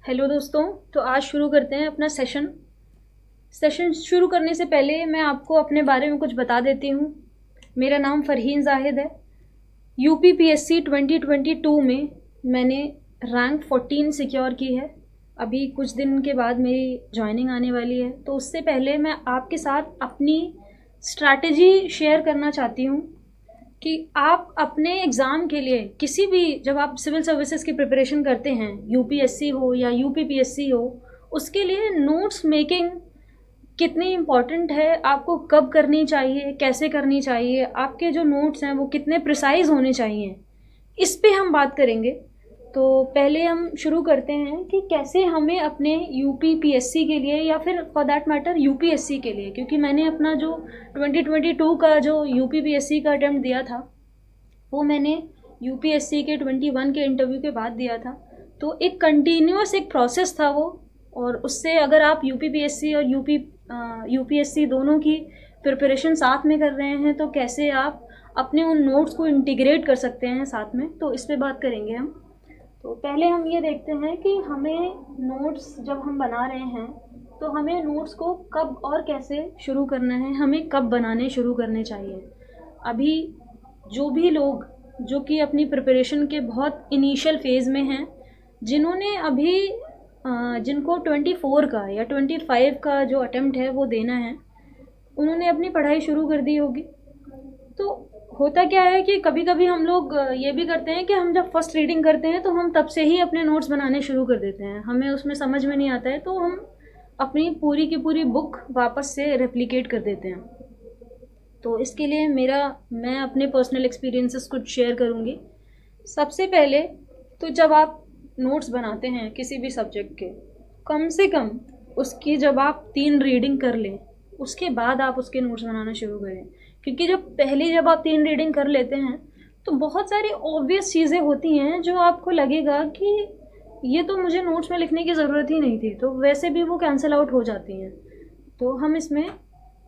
Hello दोस्तों। तो आज शुरू करते हैं अपना सेशन शुरू करने से पहले मैं आपको अपने बारे में कुछ बता देती हूँ। मेरा नाम फ़रहीन ज़ाहिद है। यूपीपीएससी 2022 में मैंने रैंक 14 सिक्योर की है। अभी कुछ दिन के बाद मेरी जॉइनिंग आने वाली है, तो उससे पहले मैं आपके साथ अपनी स्ट्रैटेजी शेयर करना चाहती हूँ कि आप अपने एग्ज़ाम के लिए किसी भी, जब आप सिविल सर्विसेज की प्रिपरेशन करते हैं, यूपीएससी हो या यूपीपीएससी हो, उसके लिए नोट्स मेकिंग कितनी इम्पॉर्टेंट है, आपको कब करनी चाहिए, कैसे करनी चाहिए, आपके जो नोट्स हैं वो कितने प्रिसाइज होने चाहिए, इस पे हम बात करेंगे। तो पहले हम शुरू करते हैं कि कैसे हमें अपने यूपीपीएससी के लिए या फिर फॉर दैट मैटर यूपीएससी के लिए, क्योंकि मैंने अपना जो 2022 का जो यूपीपीएससी का अटेम्प्ट दिया था वो मैंने यूपीएससी के 21 के इंटरव्यू के बाद दिया था। तो एक कंटिन्यूस एक प्रोसेस था वो, और उससे अगर आप यूपीपीएससी और यूपीएससी दोनों की प्रिपरेशन साथ में कर रहे हैं तो कैसे आप अपने उन नोट्स को इंटीग्रेट कर सकते हैं साथ में, तो इस पे बात करेंगे हम। तो पहले हम ये देखते हैं कि हमें नोट्स जब हम बना रहे हैं तो हमें नोट्स को कब और कैसे शुरू करना है, हमें कब बनाने शुरू करने चाहिए। अभी जो भी लोग जो कि अपनी प्रिपरेशन के बहुत इनिशियल फेज़ में हैं, जिन्होंने अभी जिनको 24 का या 25 का जो अटेम्प्ट है वो देना है, उन्होंने अपनी पढ़ाई शुरू कर दी होगी। तो होता क्या है कि कभी कभी हम लोग ये भी करते हैं कि हम जब फर्स्ट रीडिंग करते हैं तो हम तब से ही अपने नोट्स बनाने शुरू कर देते हैं, हमें उसमें समझ में नहीं आता है तो हम अपनी पूरी की पूरी बुक वापस से रेप्लिकेट कर देते हैं। तो इसके लिए मैं अपने पर्सनल एक्सपीरियंसेस कुछ शेयर करूँगी। सबसे पहले तो जब आप नोट्स बनाते हैं किसी भी सब्जेक्ट के, कम से कम उसकी जब आप 3 रीडिंग कर लें उसके बाद आप उसके नोट्स बनाना शुरू करें, क्योंकि जब आप 3 रीडिंग कर लेते हैं तो बहुत सारी ऑब्वियस चीज़ें होती हैं जो आपको लगेगा कि ये तो मुझे नोट्स में लिखने की ज़रूरत ही नहीं थी, तो वैसे भी वो कैंसिल आउट हो जाती हैं। तो हम इसमें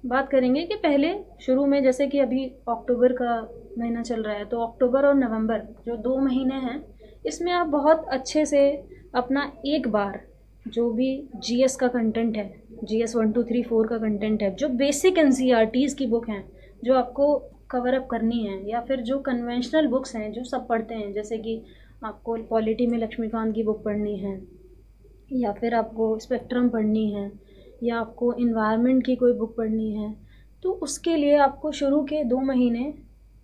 बात करेंगे कि पहले शुरू में, जैसे कि अभी अक्टूबर का महीना चल रहा है, तो अक्टूबर और नवंबर जो 2 महीने हैं, इसमें आप बहुत अच्छे से अपना एक बार जो भी जीएस का कंटेंट है, जीएस 1 2 3 4 का कंटेंट है, जो बेसिक एनसीईआरटीज़ की बुक हैं जो आपको कवर अप करनी है, या फिर जो कन्वेंशनल बुक्स हैं जो सब पढ़ते हैं, जैसे कि आपको पॉलिटी में लक्ष्मीकांत की बुक पढ़नी है, या फिर आपको स्पेक्ट्रम पढ़नी है, या आपको इन्वायरमेंट की कोई बुक पढ़नी है, तो उसके लिए आपको शुरू के 2 महीने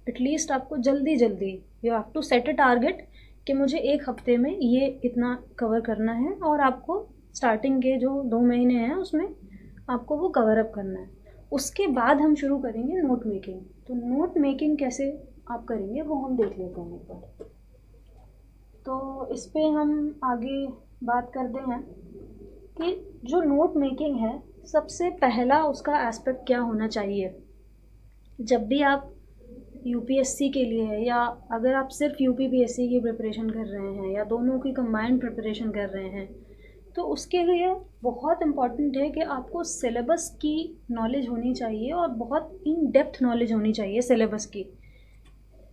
एटलीस्ट आपको जल्दी जल्दी you have to set a target कि मुझे 1 हफ्ते में ये इतना कवर करना है, और आपको स्टार्टिंग के जो 2 महीने हैं उसमें आपको वो कवर अप करना है। उसके बाद हम शुरू करेंगे नोट मेकिंग। तो नोट मेकिंग कैसे आप करेंगे वो हम देख लेते हैं एक बार। तो इस पे हम आगे बात करते हैं कि जो नोट मेकिंग है, सबसे पहला उसका एस्पेक्ट क्या होना चाहिए। जब भी आप यूपीएससी के लिए है, या अगर आप सिर्फ यूपीपीएससी की प्रिपरेशन कर रहे हैं या दोनों की कंबाइंड प्रिपरेशन कर रहे हैं, तो उसके लिए बहुत इम्पॉर्टेंट है कि आपको सिलेबस की नॉलेज होनी चाहिए, और बहुत इन डेप्थ नॉलेज होनी चाहिए सिलेबस की।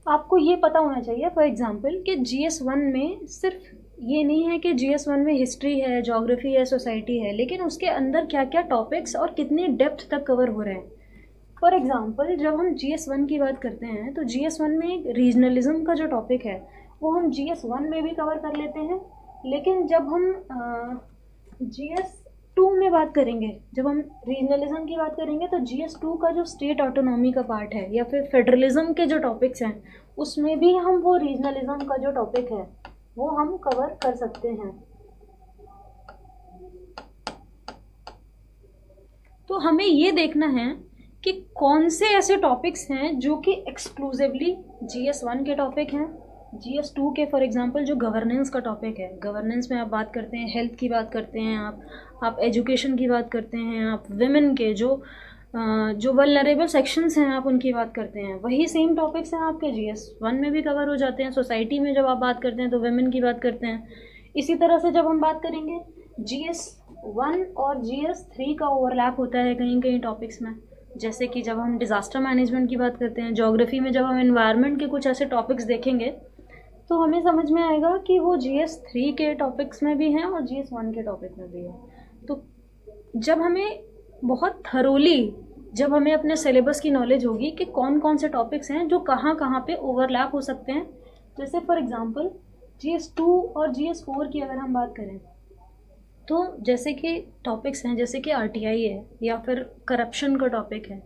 आपको ये पता होना चाहिए फॉर एग्ज़ाम्पल कि जीएस 1 में सिर्फ ये नहीं है कि जीएस 1 में हिस्ट्री है, ज्योग्राफी है, सोसाइटी है, लेकिन उसके अंदर क्या क्या टॉपिक्स और कितने डेप्थ तक कवर हो रहे हैं। फॉर एग्ज़ाम्पल जब हम जीएस 1 की बात करते हैं तो जीएस 1 में एक रीजनलिज्म का जो टॉपिक है वो हम जीएस 1 में भी कवर कर लेते हैं, लेकिन जब हम जीएस 2 में बात करेंगे, जब हम रीजनलिज्म की बात करेंगे, तो जीएस 2 का जो स्टेट ऑटोनॉमी का पार्ट है या फिर फेडरलिज्म के जो टॉपिक्स हैं, उसमें भी हम वो रीजनलिज्म का जो टॉपिक है वो हम कवर कर सकते हैं। तो हमें ये देखना है कि कौन से ऐसे टॉपिक्स हैं जो कि एक्सक्लूसिवली जीएस 1 के टॉपिक हैं। जीएस 2 के फॉर एग्जांपल जो गवर्नेंस का टॉपिक है, गवर्नेंस में आप बात करते हैं, हेल्थ की बात करते हैं, आप एजुकेशन की बात करते हैं, आप विमेन के जो वल्नरेबल सेक्शंस हैं आप उनकी बात करते हैं, वही सेम टॉपिक्स हैं आपके जीएस 1 में भी कवर हो जाते हैं। सोसाइटी में जब आप बात करते हैं तो विमेन की बात करते हैं। इसी तरह से जब हम बात करेंगे जीएस 1 और जीएस 3 का ओवरलैप होता है कहीं कहीं टॉपिक्स में, जैसे कि जब हम डिज़ास्टर मैनेजमेंट की बात करते हैं, ज्योग्राफी में जब हम एनवायरनमेंट के कुछ ऐसे टॉपिक्स देखेंगे तो हमें समझ में आएगा कि वो GS3 के टॉपिक्स में भी हैं और GS1 के टॉपिक में भी है। तो जब हमें बहुत थरोली जब हमें अपने सिलेबस की नॉलेज होगी कि कौन कौन से टॉपिक्स हैं जो कहाँ कहाँ पे ओवरलैप हो सकते हैं, जैसे फॉर एग्जांपल GS2 और GS4 की अगर हम बात करें तो जैसे कि टॉपिक्स हैं जैसे कि RTI है या फिर करप्शन का टॉपिक है,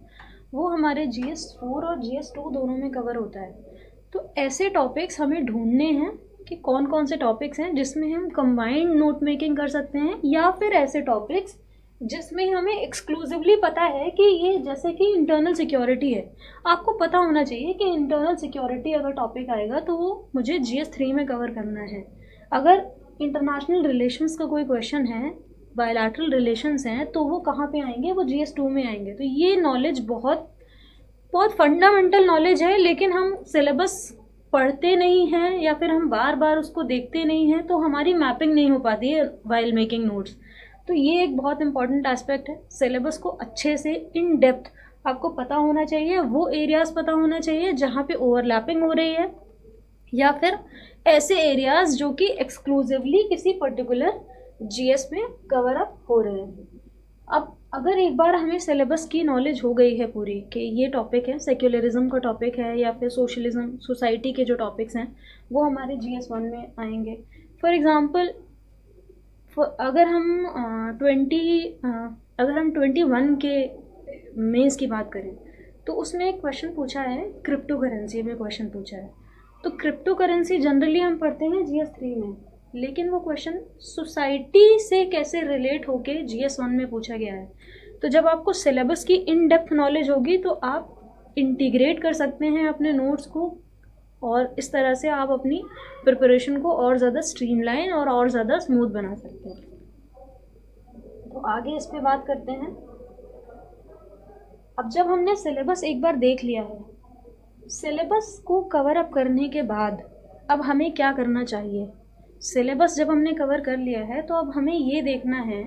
वो हमारे GS4 और GS2 दोनों में कवर होता है। तो ऐसे टॉपिक्स हमें ढूंढने हैं कि कौन कौन से टॉपिक्स हैं जिसमें हम कंबाइंड नोट मेकिंग कर सकते हैं, या फिर ऐसे टॉपिक्स जिसमें हमें एक्सक्लूसिवली पता है कि ये, जैसे कि इंटरनल सिक्योरिटी है, आपको पता होना चाहिए कि इंटरनल सिक्योरिटी अगर टॉपिक आएगा तो वो मुझे GS3 में कवर करना है। अगर इंटरनेशनल रिलेशंस का कोई क्वेश्चन है, बायलैटरल रिलेशंस हैं, तो वो कहाँ पे आएंगे, वो GS2 में आएंगे। तो ये नॉलेज बहुत बहुत फंडामेंटल नॉलेज है, लेकिन हम सिलेबस पढ़ते नहीं हैं या फिर हम बार बार उसको देखते नहीं हैं, तो हमारी मैपिंग नहीं हो पाती है वाइल मेकिंग नोट्स। तो ये एक बहुत इंपॉर्टेंट एस्पेक्ट है। सिलेबस को अच्छे से इन डेप्थ आपको पता होना चाहिए, वो एरियाज़ पता होना चाहिए जहाँ पे ओवरलैपिंग हो रही है, या फिर ऐसे एरियाज़ जो कि एक्सक्लूसिवली किसी पर्टिकुलर GS में कवर अप हो रहे हैं। अब अगर एक बार हमें सिलेबस की नॉलेज हो गई है पूरी कि ये टॉपिक है, सेक्युलरिज्म का टॉपिक है या फिर सोशलिज्म, सोसाइटी के जो टॉपिक्स हैं वो हमारे GS1 में आएंगे। फॉर एग्ज़ाम्पल अगर हम 21 के मेंस की बात करें तो उसमें एक क्वेश्चन पूछा है, क्रिप्टो करेंसी में क्वेश्चन पूछा है। तो क्रिप्टो करेंसी जनरली हम पढ़ते हैं GS3 में, लेकिन वो क्वेश्चन सोसाइटी से कैसे रिलेट होके GS1 में पूछा गया है। तो जब आपको सिलेबस की इन डेप्थ नॉलेज होगी तो आप इंटीग्रेट कर सकते हैं अपने नोट्स को, और इस तरह से आप अपनी प्रिपरेशन को और ज़्यादा स्ट्रीमलाइन और ज़्यादा स्मूथ बना सकते हैं। तो आगे इस पे बात करते हैं। अब जब हमने सिलेबस एक बार देख लिया है, सिलेबस को कवर अप करने के बाद अब हमें क्या करना चाहिए। सिलेबस जब हमने कवर कर लिया है तो अब हमें ये देखना है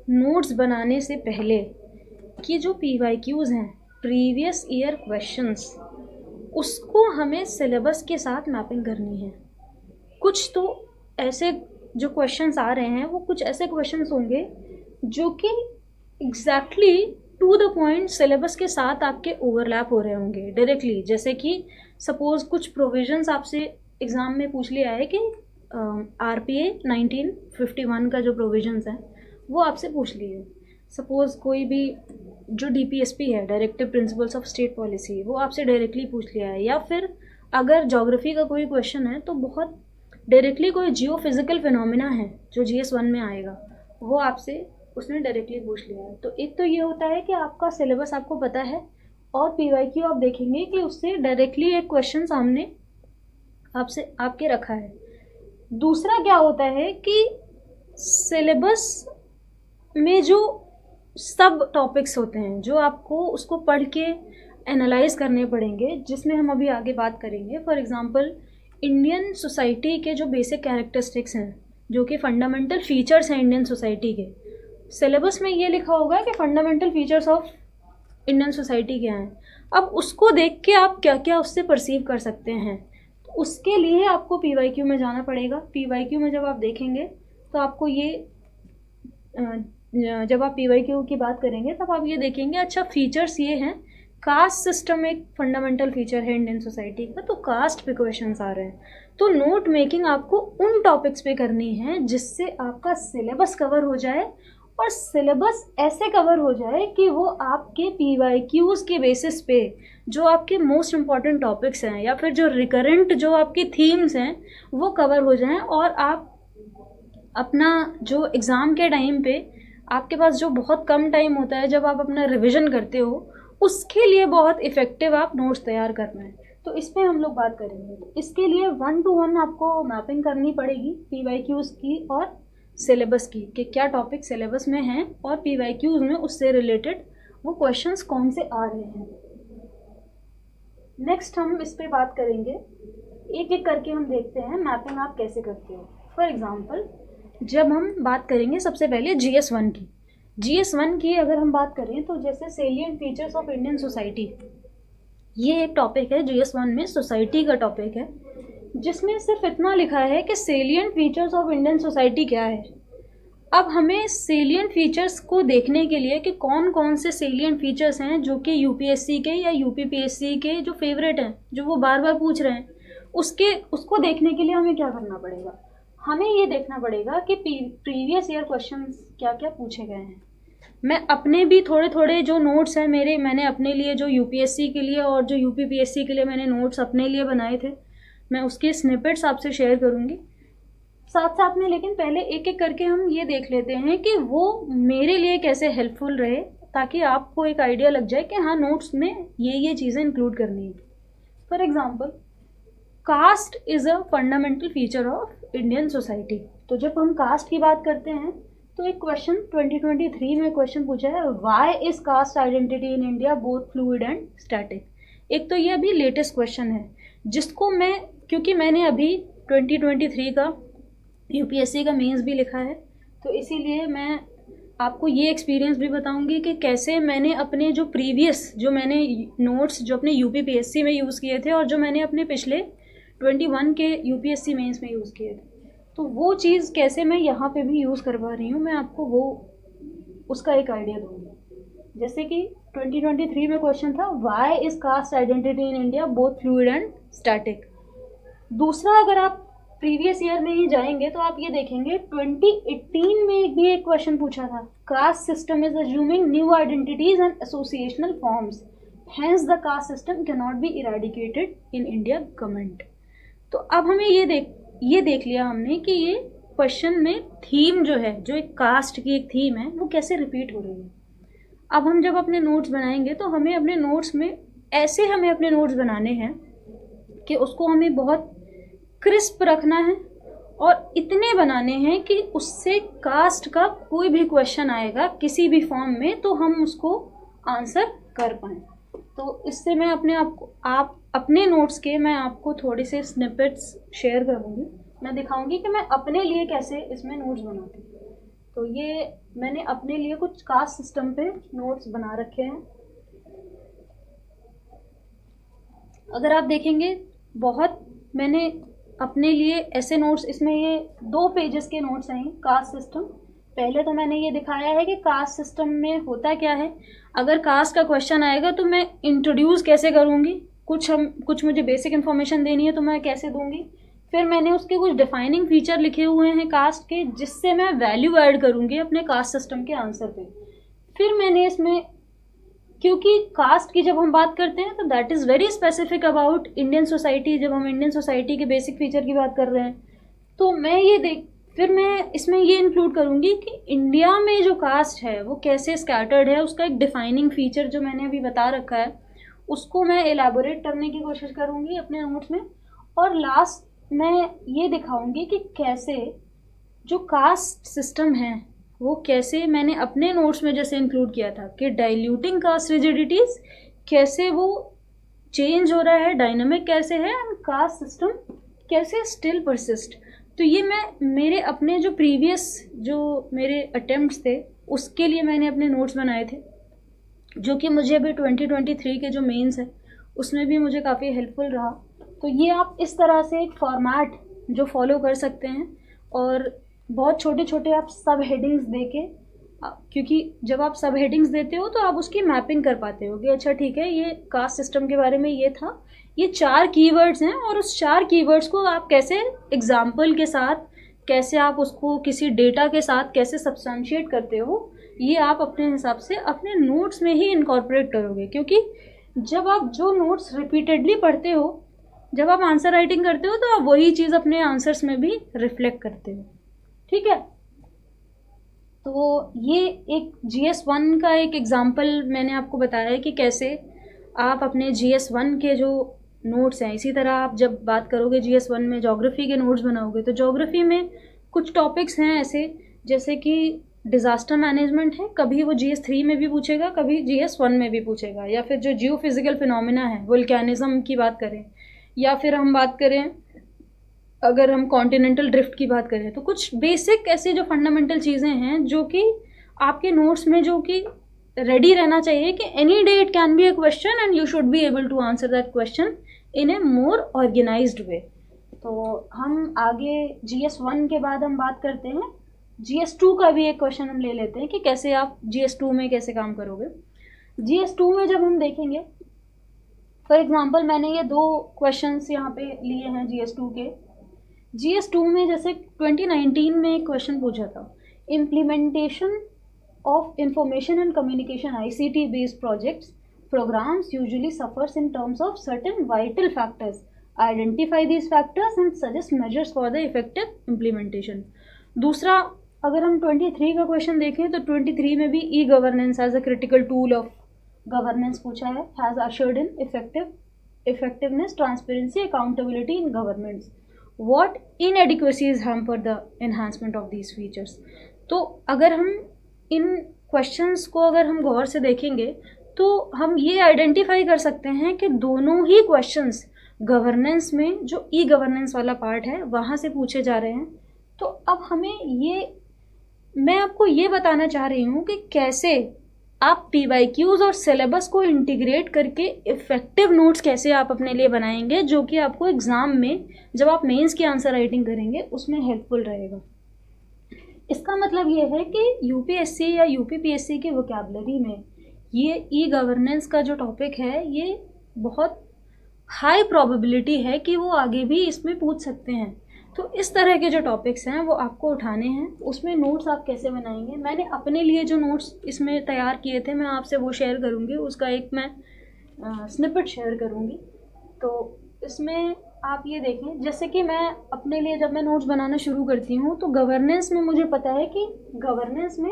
नोट्स बनाने से पहले कि जो PYQs हैं, प्रीवियस ईयर क्वेश्चंस, उसको हमें सिलेबस के साथ मैपिंग करनी है। कुछ तो ऐसे जो क्वेश्चंस आ रहे हैं वो कुछ ऐसे क्वेश्चंस होंगे जो कि exactly to the point syllabus के साथ आपके ओवरलैप हो रहे होंगे डायरेक्टली। जैसे कि सपोज कुछ प्रोविजंस आपसे एग्ज़ाम में पूछ लिया है कि RPA 1951 का जो प्रोविजंस है वो आपसे पूछ लिए। सपोज कोई भी जो DPSP है, directive principles of state policy, वो आपसे डायरेक्टली पूछ लिया है। या फिर अगर ज्योग्राफी का कोई क्वेश्चन है तो बहुत डायरेक्टली कोई जियो फिजिकल फिनोमिना है जो GS1 में आएगा, वो आपसे उसने डायरेक्टली पूछ लिया है। तो एक तो ये होता है कि आपका सिलेबस आपको पता है और PYQ आप देखेंगे कि उससे डायरेक्टली एक क्वेश्चन सामने आपसे आपके रखा है। दूसरा क्या होता है कि सिलेबस में जो सब टॉपिक्स होते हैं जो आपको उसको पढ़ के एनालाइज करने पड़ेंगे, जिसमें हम अभी आगे बात करेंगे। फॉर एग्जांपल इंडियन सोसाइटी के जो बेसिक कैरेक्टरिस्टिक्स हैं, जो कि फंडामेंटल फीचर्स हैं इंडियन सोसाइटी के, सिलेबस में ये लिखा होगा कि fundamental features of Indian society क्या हैं। अब उसको देख के आप क्या क्या उससे परसीव कर सकते हैं, तो उसके लिए आपको PYQ में जाना पड़ेगा। PYQ में जब आप देखेंगे तो आपको ये जब आप PYQ की बात करेंगे तब आप ये देखेंगे, अच्छा फीचर्स ये हैं, कास्ट सिस्टम एक फंडामेंटल फीचर है इंडियन सोसाइटी का, तो कास्ट पे क्वेश्चंस आ रहे हैं। तो नोट मेकिंग आपको उन टॉपिक्स पे करनी है जिससे आपका सिलेबस कवर हो जाए, और सिलेबस ऐसे कवर हो जाए कि वो आपके PYQs के बेसिस पे जो आपके मोस्ट इम्पॉर्टेंट टॉपिक्स हैं या फिर जो रिकरेंट जो आपकी थीम्स हैं वो कवर हो जाएं, और आप अपना जो एग्ज़ाम के टाइम पे आपके पास जो बहुत कम टाइम होता है जब आप अपना रिवीजन करते हो, उसके लिए बहुत इफ़ेक्टिव आप नोट्स तैयार कर रहे हैं। तो इस पर हम लोग बात करेंगे। तो इसके लिए 1 to 1 आपको मैपिंग करनी पड़ेगी PYQs की और सिलेबस की, कि क्या टॉपिक सिलेबस में हैं और PYQs में उससे रिलेटेड वो क्वेश्चंस कौन से आ रहे हैं। नेक्स्ट हम इस पे बात करेंगे, एक एक करके हम देखते हैं मैपिंग आप कैसे करते हो। फॉर एग्जांपल जब हम बात करेंगे सबसे पहले GS1 की अगर हम बात करें तो जैसे salient features of Indian society, ये एक टॉपिक है GS1 में, सोसाइटी का टॉपिक है। जिसमें सिर्फ इतना लिखा है कि salient features of Indian society क्या है। अब हमें सेलिएंट फीचर्स को देखने के लिए कि कौन कौन से सेलिएंट फीचर्स हैं जो कि यूपीएससी के या यूपीपीएससी के जो फेवरेट हैं, जो वो बार बार पूछ रहे हैं, उसको देखने के लिए हमें क्या करना पड़ेगा? हमें ये देखना पड़ेगा कि प्रीवियस ईयर क्वेश्चंस क्या क्या पूछे गए हैं। मैं अपने भी थोड़े थोड़े जो नोट्स हैं मैंने अपने लिए जो यूपीएससी के लिए और जो यूपीपीएससी के लिए मैंने नोट्स अपने लिए बनाए थे, मैं उसके स्निपेट्स आपसे शेयर करूँगी साथ साथ में। लेकिन पहले एक एक करके हम ये देख लेते हैं कि वो मेरे लिए कैसे हेल्पफुल रहे, ताकि आपको एक आइडिया लग जाए कि हाँ, नोट्स में ये चीज़ें इंक्लूड करनी है। For example, caste is a fundamental feature of Indian society. तो जब हम कास्ट की बात करते हैं तो एक क्वेश्चन 2023 में क्वेश्चन पूछा है, why is cast identity in India both fluid and static. एक तो ये अभी लेटेस्ट क्वेश्चन है, जिसको क्योंकि मैंने अभी 2023 का यूपीएससी का मेंस भी लिखा है, तो इसीलिए मैं आपको ये एक्सपीरियंस भी बताऊंगी कि कैसे मैंने अपने जो प्रीवियस जो मैंने नोट्स जो अपने यूपीपीएससी में यूज़ किए थे और जो मैंने अपने पिछले 21 के यूपीएससी मेंस में यूज़ किए थे, तो वो चीज़ कैसे मैं यहाँ पे भी यूज़ करवा रही हूँ, मैं आपको उसका एक आइडिया दूँगी। जैसे कि 2023 में क्वेश्चन था, why is cast identity in India both fluid and static. दूसरा, अगर आप प्रीवियस ईयर में ही जाएंगे तो आप ये देखेंगे 2018 में भी एक क्वेश्चन पूछा था, caste system is assuming new identities and associational forms, hence the caste system can not be eradicated in India government. तो अब हमें ये देख लिया हमने कि ये क्वेश्चन में थीम जो है, जो एक कास्ट की एक थीम है, वो कैसे रिपीट हो रही है। अब हम जब अपने नोट्स बनाएंगे तो हमें अपने नोट्स बनाने हैं कि उसको हमें बहुत क्रिस्प रखना है और इतने बनाने हैं कि उससे कास्ट का कोई भी क्वेश्चन आएगा किसी भी फॉर्म में तो हम उसको आंसर कर पाएँ। तो इससे मैं अपने नोट्स के मैं आपको थोड़े से स्निपेट्स शेयर करूँगी। मैं दिखाऊंगी कि मैं अपने लिए कैसे इसमें नोट्स बनाती हूँ। तो ये मैंने अपने लिए कुछ कास्ट सिस्टम पे नोट्स बना रखे हैं। अगर आप देखेंगे, बहुत मैंने अपने लिए ऐसे नोट्स, इसमें ये 2 पेजेस के नोट्स हैं कास्ट सिस्टम। पहले तो मैंने ये दिखाया है कि कास्ट सिस्टम में होता क्या है। अगर कास्ट का क्वेश्चन आएगा तो मैं इंट्रोड्यूस कैसे करूँगी, कुछ मुझे बेसिक इन्फॉर्मेशन देनी है तो मैं कैसे दूँगी। फिर मैंने उसके कुछ डिफाइनिंग फीचर लिखे हुए हैं कास्ट के, जिससे मैं वैल्यू ऐड करूँगी अपने कास्ट सिस्टम के आंसर पे। फिर मैंने इसमें, क्योंकि कास्ट की जब हम बात करते हैं तो that is very specific about Indian society, जब हम इंडियन सोसाइटी के बेसिक फीचर की बात कर रहे हैं, तो फिर मैं इसमें ये इंक्लूड करूँगी कि इंडिया में जो कास्ट है वो कैसे स्कैटर्ड है, उसका एक डिफाइनिंग फीचर जो मैंने अभी बता रखा है उसको मैं एलैबोरेट करने की कोशिश करूँगी अपने नोट्स में। और लास्ट मैं ये दिखाऊँगी कि कैसे जो कास्ट सिस्टम है वो कैसे मैंने अपने नोट्स में जैसे इंक्लूड किया था कि डाइल्यूटिंग कास्ट रिजिडिटीज़ कैसे वो चेंज हो रहा है, डायनामिक कैसे है, एंड कास्ट सिस्टम कैसे स्टिल परसिस्ट। तो ये मैं मेरे अपने जो प्रीवियस जो मेरे अटेम्प्ट्स थे उसके लिए मैंने अपने नोट्स बनाए थे, जो कि मुझे अभी 2023 के जो मेंस है उसमें भी मुझे काफ़ी हेल्पफुल रहा। तो ये आप इस तरह से एक फॉर्मेट जो फॉलो कर सकते हैं, और बहुत छोटे छोटे आप सब हेडिंग्स देके, क्योंकि जब आप सब हेडिंग्स देते हो तो आप उसकी मैपिंग कर पाते हो कि अच्छा ठीक है, ये कास्ट सिस्टम के बारे में ये था, ये 4 कीवर्ड्स हैं, और उस 4 कीवर्ड्स को आप कैसे एग्जाम्पल के साथ, कैसे आप उसको किसी डेटा के साथ कैसे सब्सटेंशिएट करते हो, ये आप अपने हिसाब से अपने नोट्स में ही इनकॉर्पोरेट करोगे। क्योंकि जब आप जो नोट्स रिपीटेडली पढ़ते हो, जब आप आंसर राइटिंग करते हो, तो आप वही चीज़ अपने आंसर्स में भी रिफ्लेक्ट करते हो। ठीक है, तो ये एक GS1 का एक एग्जाम्पल मैंने आपको बताया है कि कैसे आप अपने GS1 के जो नोट्स हैं, इसी तरह आप जब बात करोगे GS1 में ज्योग्राफी के नोट्स बनाओगे, तो ज्योग्राफी में कुछ टॉपिक्स हैं ऐसे, जैसे कि डिज़ास्टर मैनेजमेंट है, कभी वो GS3 में भी पूछेगा, कभी GS1 में भी पूछेगा। या फिर जो जियो फिजिकल फिनोमिना है, वोल्केनिज्म की बात करें, या फिर हम बात करें अगर हम कॉन्टिनेंटल ड्रिफ्ट की बात करें, तो कुछ बेसिक ऐसी जो फंडामेंटल चीज़ें हैं जो कि आपके नोट्स में जो कि रेडी रहना चाहिए कि any day it can be a question and you should be able to answer that question in a more organised way. तो हम आगे GS1 के बाद हम बात करते हैं, GS2 का भी एक क्वेश्चन हम ले लेते हैं कि कैसे आप GS2 में कैसे काम करोगे। GS2 में जब हम देखेंगे, फॉर एग्जांपल मैंने ये 2 क्वेश्चंस यहाँ पे लिए हैं GS2 के। GS2 में जैसे 2019 में एक क्वेश्चन पूछा था, implementation of information and communication ICT based projects programs usually suffers in terms of certain vital factors. Identify these factors and suggest measures for the effective implementation. दूसरा, अगर हम 23 का क्वेश्चन देखें तो 23 में भी e governance as a critical tool of governance पूछा है, has assured in effectiveness, transparency, accountability in governments. What inadequacies hamper the enhancement of these features. तो अगर हम इन क्वेश्चंस को अगर हम गौर से देखेंगे तो हम ये आइडेंटिफाई कर सकते हैं कि दोनों ही क्वेश्चंस गवर्नेंस में जो ई गवर्नेंस वाला पार्ट है वहाँ से पूछे जा रहे हैं। तो अब मैं आपको ये बताना चाह रही हूँ कि कैसे आप PYQs और सिलेबस को इंटीग्रेट करके इफ़ेक्टिव नोट्स कैसे आप अपने लिए बनाएंगे, जो कि आपको एग्ज़ाम में जब आप मेंस की आंसर राइटिंग करेंगे उसमें हेल्पफुल रहेगा। इसका मतलब ये है कि UPSC या UPPSC की वोकैबुलरी में ये ई गवर्नेंस का जो टॉपिक है ये बहुत हाई प्रोबेबिलिटी है कि वो आगे भी इसमें पूछ सकते हैं। तो इस तरह के जो टॉपिक्स हैं वो आपको उठाने हैं। उसमें नोट्स आप कैसे बनाएंगे, मैंने अपने लिए जो नोट्स इसमें तैयार किए थे मैं आपसे वो शेयर करूँगी, उसका एक मैं स्निपेट शेयर करूँगी। तो इसमें आप ये देखें, जैसे कि मैं अपने लिए जब मैं नोट्स बनाना शुरू करती हूँ तो गवर्नेंस में मुझे पता है कि गवर्नेंस में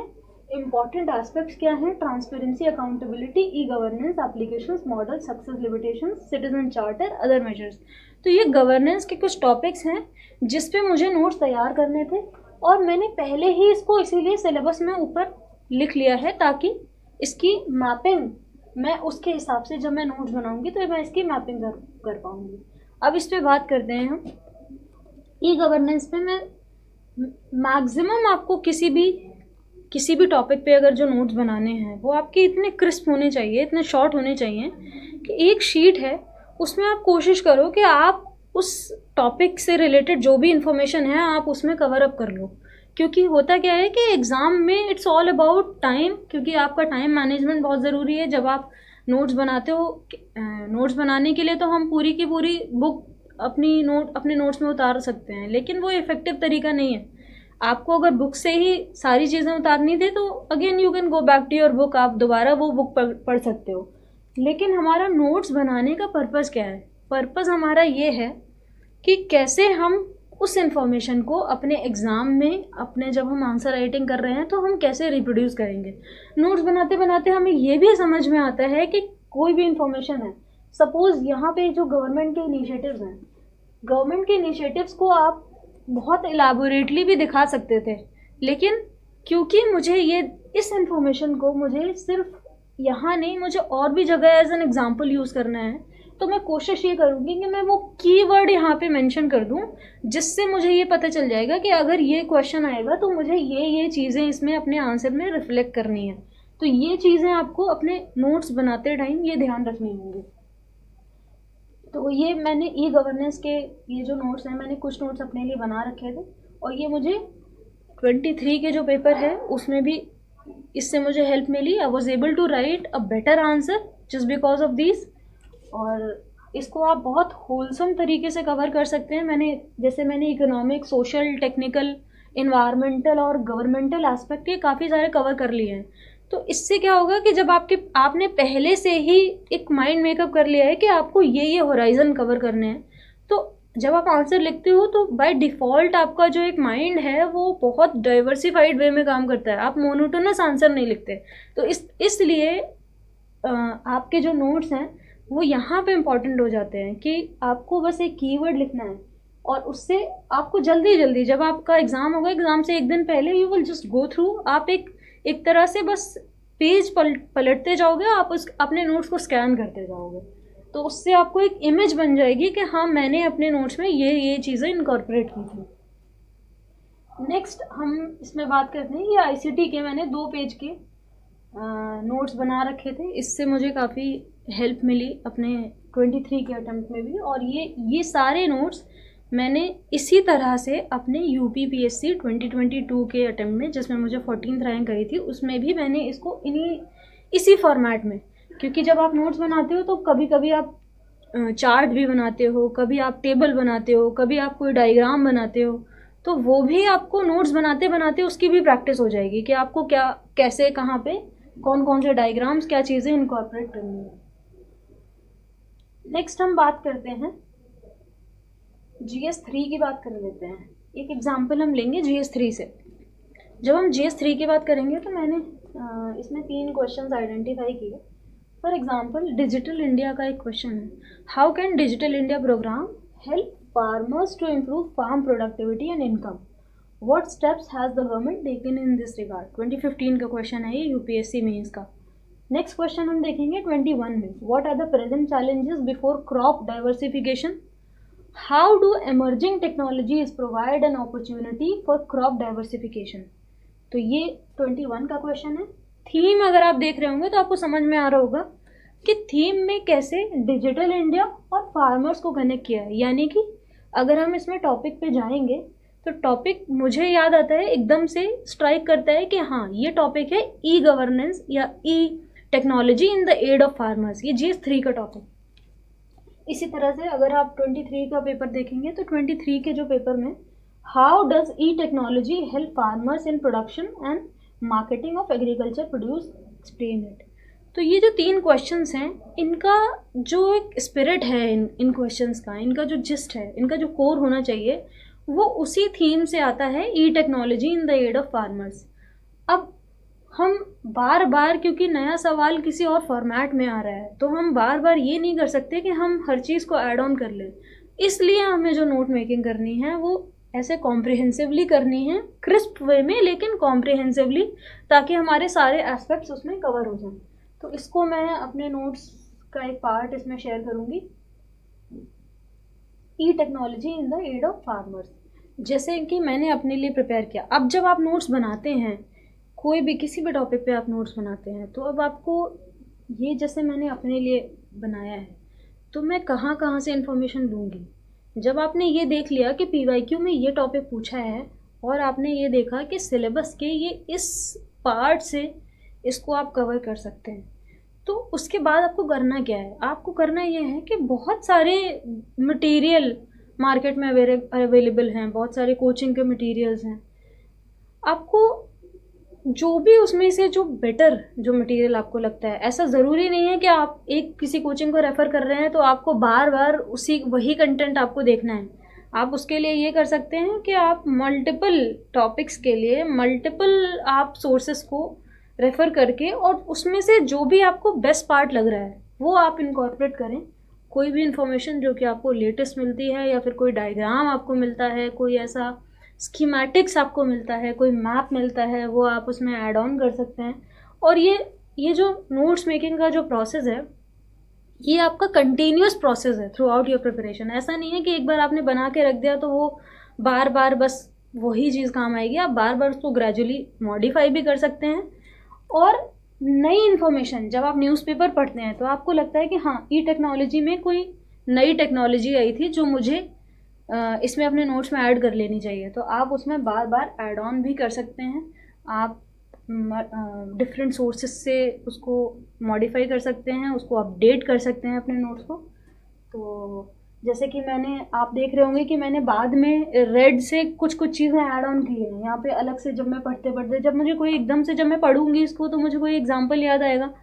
इम्पॉर्टेंट एस्पेक्ट्स क्या हैं, transparency, accountability, e governance, applications, model, success, limitations, citizen charter, other measures. तो ये गवर्नेंस के कुछ टॉपिक्स हैं जिस पे मुझे नोट्स तैयार करने थे और मैंने पहले ही इसको इसीलिए सिलेबस में ऊपर लिख लिया है ताकि इसकी मैपिंग मैं उसके हिसाब से जब मैं नोट्स बनाऊँगी तो मैं इसकी मैपिंग कर पाऊँगी। अब इस पे बात करते हैं हम। ई गवर्नेंस पे मैं मैक्सिमम आपको किसी भी टॉपिक पे अगर जो नोट्स बनाने हैं वो आपके इतने क्रिस्प होने चाहिए, इतने शॉर्ट होने चाहिए कि एक शीट है उसमें आप कोशिश करो कि आप उस टॉपिक से रिलेटेड जो भी इंफॉर्मेशन है आप उसमें कवर अप कर लो। क्योंकि होता क्या है कि एग्ज़ाम में इट्स ऑल अबाउट टाइम, क्योंकि आपका टाइम मैनेजमेंट बहुत ज़रूरी है। जब आप नोट्स बनाते हो, नोट्स बनाने के लिए तो हम पूरी की पूरी बुक अपने नोट्स में उतार सकते हैं, लेकिन वो इफ़ेक्टिव तरीका नहीं है। आपको अगर बुक से ही सारी चीज़ें उतारनी थी तो again you can go back to your book, आप दोबारा वो बुक पढ़ सकते हो। लेकिन हमारा नोट्स बनाने का पर्पज़ क्या है? पर्पज़ हमारा ये है कि कैसे हम उस इंफॉर्मेशन को अपने एग्ज़ाम में, अपने जब हम आंसर राइटिंग कर रहे हैं तो हम कैसे रिप्रोड्यूस करेंगे। नोट्स बनाते बनाते हमें ये भी समझ में आता है कि कोई भी इंफॉर्मेशन है, सपोज़ यहाँ पे जो गवर्नमेंट के इनिशिएटिव्स हैं, गवर्नमेंट के इनिशिएटिव्स को आप बहुत इलाबोरेटली भी दिखा सकते थे, लेकिन क्योंकि मुझे ये इस इंफॉर्मेशन को मुझे सिर्फ यहाँ नहीं, मुझे और भी जगह एज एन एग्जाम्पल यूज़ करना है, तो मैं कोशिश ये करूँगी कि मैं वो कीवर्ड यहाँ पे मेंशन कर दूँ जिससे मुझे ये पता चल जाएगा कि अगर ये क्वेश्चन आएगा तो मुझे ये चीज़ें इसमें अपने आंसर में रिफ्लेक्ट करनी है। तो ये चीज़ें आपको अपने नोट्स बनाते टाइम ये ध्यान रखनी होंगी। तो ये मैंने ई गवर्नेंस के ये जो नोट्स हैं, मैंने कुछ नोट्स अपने लिए बना रखे थे और ये मुझे 23 के जो पेपर है उसमें भी इससे मुझे हेल्प मिली। I was able to write a better answer just because of this. और इसको आप बहुत होलसम तरीके से कवर कर सकते हैं। मैंने इकोनॉमिक, सोशल, टेक्निकल, इन्वायरमेंटल और गवर्नमेंटल एस्पेक्ट ये काफ़ी सारे कवर कर लिए हैं। तो इससे क्या होगा कि जब आपने पहले से ही एक माइंड मेकअप कर लिया है कि आपको ये होराइजन कवर करने हैं, तो जब आप आंसर लिखते हो तो बाय डिफ़ॉल्ट आपका जो एक माइंड है वो बहुत डाइवर्सिफाइड वे में काम करता है, आप मोनोटोनस आंसर नहीं लिखते। तो इसलिए आपके जो नोट्स हैं वो यहाँ पे इम्पॉर्टेंट हो जाते हैं कि आपको बस एक कीवर्ड लिखना है और उससे आपको जल्दी जब आपका एग्ज़ाम होगा, एग्ज़ाम से एक दिन पहले you will just go through, आप एक तरह से बस पेज पलटते जाओगे, आप अपने नोट्स को स्कैन करते जाओगे, तो उससे आपको एक इमेज बन जाएगी कि हाँ मैंने अपने नोट्स में ये चीज़ें इनकॉर्पोरेट की थी। नेक्स्ट हम इसमें बात करते हैं, ये ICT के मैंने 2 पेज के नोट्स बना रखे थे, इससे मुझे काफ़ी हेल्प मिली अपने 23 के अटेम्प्ट में भी। और ये सारे नोट्स मैंने इसी तरह से अपने UPPSC 2022 के अटेम्प्ट में, जिसमें मुझे 14th रैंक आई थी, उसमें भी मैंने इसको इसी फॉर्मेट में, क्योंकि जब आप नोट्स बनाते हो तो कभी कभी आप चार्ट भी बनाते हो, कभी आप टेबल बनाते हो, कभी आप कोई डायग्राम बनाते हो, तो वो भी आपको नोट्स बनाते बनाते उसकी भी प्रैक्टिस हो जाएगी कि आपको क्या, कैसे, कहाँ पे, कौन कौन से डायग्राम्स, क्या चीज़ें इनकॉर्पोरेट करनी है। नेक्स्ट हम बात करते हैं GS3 की बात कर लेते हैं। एक एग्जाम्पल हम लेंगे GS3 से। जब हम GS3 की बात करेंगे तो मैंने इसमें 3 क्वेश्चंस आइडेंटिफाई किए। फॉर एग्जाम्पल डिजिटल इंडिया का एक क्वेश्चन है, how can digital India program help farmers to improve farm productivity and income, what steps has the government taken in this regard. 2015 का क्वेश्चन है ये, UPSC मेंस का। Next question हम देखेंगे 21 में, what are the present challenges before crop diversification, how do emerging technologies provide an opportunity for crop diversification. तो ये 21 का क्वेश्चन है। थीम अगर आप देख रहे होंगे तो आपको समझ में आ रहा होगा कि थीम में कैसे डिजिटल इंडिया और फार्मर्स को कनेक्ट किया है। यानी कि अगर हम इसमें टॉपिक पे जाएंगे तो टॉपिक मुझे याद आता है, एकदम से स्ट्राइक करता है कि हाँ ये टॉपिक है ई गवर्नेंस या e technology in the aid of farmers, ये GS3 का टॉपिक। इसी तरह से अगर आप 23 का पेपर देखेंगे तो 23 के जो पेपर में how does E technology help farmers in production and marketing of agriculture produce, explain it. तो ये जो 3 क्वेश्चंस हैं, इनका जो एक स्पिरिट है इन क्वेश्चंस का, इनका जो जिस्ट है, इनका जो कोर होना चाहिए, वो उसी थीम से आता है, e technology in the aid of farmers. अब हम बार बार, क्योंकि नया सवाल किसी और फॉर्मेट में आ रहा है, तो हम बार बार ये नहीं कर सकते कि हम हर चीज़ को ऐड ऑन कर लें। इसलिए हमें जो नोट मेकिंग करनी है वो ऐसे कॉम्प्रिहेंसिवली करनी है, क्रिस्प वे में लेकिन कॉम्प्रिहेंसिवली, ताकि हमारे सारे एस्पेक्ट्स उसमें कवर हो जाएं। तो इसको मैं अपने नोट्स का एक पार्ट इसमें शेयर करूँगी, e technology in the aid of farmers, जैसे कि मैंने अपने लिए प्रिपेयर किया। अब जब आप नोट्स बनाते हैं, कोई भी किसी भी टॉपिक पे आप नोट्स बनाते हैं, तो अब आपको ये, जैसे मैंने अपने लिए बनाया है, तो मैं कहाँ कहाँ से इन्फॉर्मेशन लूँगी। जब आपने ये देख लिया कि PYQ में ये टॉपिक पूछा है और आपने ये देखा कि सिलेबस के ये इस पार्ट से इसको आप कवर कर सकते हैं, तो उसके बाद आपको करना क्या है। आपको करना ये है कि बहुत सारे मटेरियल मार्केट में अवेलेबल हैं, बहुत सारे कोचिंग के मटेरियल्स हैं। आपको जो भी उसमें से जो बेटर जो मटेरियल आपको लगता है, ऐसा ज़रूरी नहीं है कि आप एक किसी कोचिंग को रेफ़र कर रहे हैं तो आपको बार बार वही कंटेंट आपको देखना है। आप उसके लिए ये कर सकते हैं कि आप मल्टीपल टॉपिक्स के लिए मल्टीपल आप सोर्सेस को रेफ़र करके, और उसमें से जो भी आपको बेस्ट पार्ट लग रहा है वो आप इनकॉर्पोरेट करें। कोई भी इन्फॉर्मेशन जो कि आपको लेटेस्ट मिलती है, या फिर कोई डायग्राम आपको मिलता है, कोई ऐसा स्कीमेटिक्स आपको मिलता है, कोई मैप मिलता है, वो आप उसमें ऐड ऑन कर सकते हैं। और ये जो नोट्स मेकिंग का जो प्रोसेस है, ये आपका कंटिन्यूस प्रोसेस है थ्रू आउट योर प्रिपरेशन। ऐसा नहीं है कि एक बार आपने बना के रख दिया तो वो बार बार बस वही चीज़ काम आएगी। आप बार बार उसको ग्रेजुअली मॉडिफाई भी कर सकते हैं। और नई इन्फॉर्मेशन, जब आप न्यूज़पेपर पढ़ते हैं तो आपको लगता है कि हाँ, ई टेक्नोलॉजी में कोई नई टेक्नोलॉजी आई थी जो मुझे इसमें अपने नोट्स में ऐड कर लेनी चाहिए, तो आप उसमें बार बार ऐड ऑन भी कर सकते हैं। आप डिफरेंट सोर्सेस से उसको मॉडिफाई कर सकते हैं, उसको अपडेट कर सकते हैं अपने नोट्स को। तो जैसे कि आप देख रहे होंगे कि मैंने बाद में रेड से कुछ चीज़ें ऐड ऑन की हैं यहाँ पे अलग से। जब मैं पढ़ते जब मुझे कोई एकदम से, जब मैं पढ़ूंगी इसको तो मुझे कोई एग्जाम्पल याद आएगा,